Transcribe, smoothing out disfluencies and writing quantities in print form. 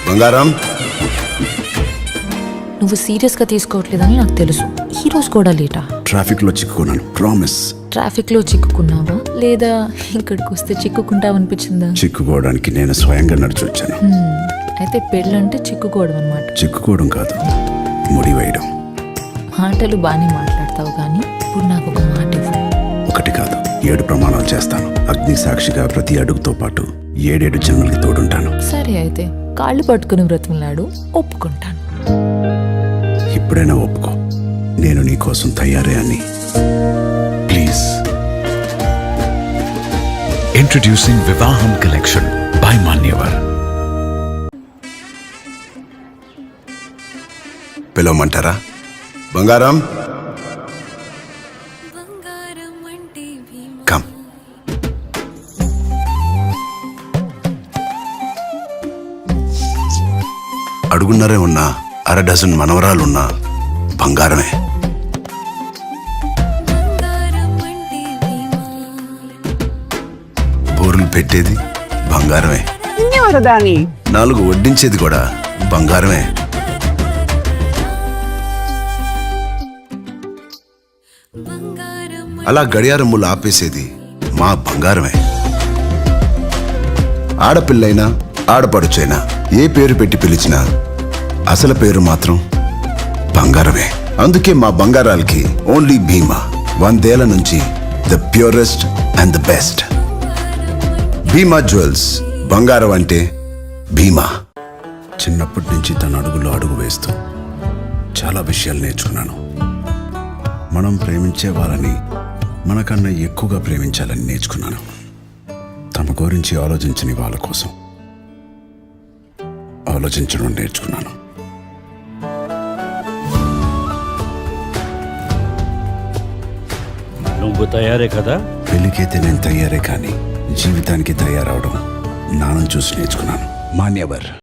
బంగారం, నువ్వు సీరియస్గా తీసుకోవట్లేదని నాకు తెలుసు. ఈ రోజు కూడా లేటా? ట్రాఫిక్లో చిక్కుకున్నాను, ప్రామిస్. ట్రాఫిక్లో చిక్కుకున్నావా లేదా ఇక్కడికి వస్తే చిక్కుకుంటావనిపించిందా? చిక్కుకోవడానికి నేను స్వయంగా నడిచి వచ్చాను. అయితే పెళ్ళంటే చిక్కుకోవడం అన్నమాట. చిక్కుకోవడం కాదు, ముడి వేయడం. మాటలు బాగానే మాట్లాడతావు కానీ ఇప్పుడు నాకు ఒక మాట ఇవ్వు. ఒకటి కాదు, 7 ప్రమాణాలు చేస్తాను. అగ్ని సాక్షిగా ప్రతి అడుగుతో పాటు 7 జన్మలకి తోడుంటాను. సరే అయితే కాళ్ళు పట్టుకుని బ్రతిమలాడు, ఒప్పుకుంటాను. ఇప్పుడైనా ఒప్పుకో, నేను నీ కోసం తయారే అని. Please. Introducing Vivaham Collection by Manyavar. పిలవమంటారా? బంగారం, కమ్. అడుగున్నరే ఉన్నా, 1/2 డజన్ మనవరాలున్నా బంగారమే. బోర్లు పెట్టేది బంగారమే, 4 వడ్డించేది కూడా బంగారమే. అలా గడియారములు ఆపేసేది మా బంగారమే. ఆడపిల్లైనా ఆడపడుచైనా ఏ పేరు పెట్టి పిలిచినా అసలు పేరు మాత్రం బంగారమే. అందుకే మా బంగారాలకి ఓన్లీ భీమా. 100 ఏళ్ల నుంచి the purest and the best. Bhima jewels. బంగారం అంటే భీమా. చిన్నప్పటి నుంచి తన అడుగులో అడుగు వేస్తూ చాలా విషయాలు నేర్చుకున్నాను. మనం ప్రేమించే వాళ్ళని మనకన్నా ఎక్కువగా ప్రేమించాలని నేర్చుకున్నాను. తమ గురించి ఆలోచించని వాళ్ళ కోసం ఆలోచించడం నేర్చుకున్నాను. నువ్వు తయారే కదా? పెళ్ళికైతే నేను తయారే, కానీ జీవితానికి తయారవడం నాన్నను చూసి నేర్చుకున్నాను. మాన్యవర్.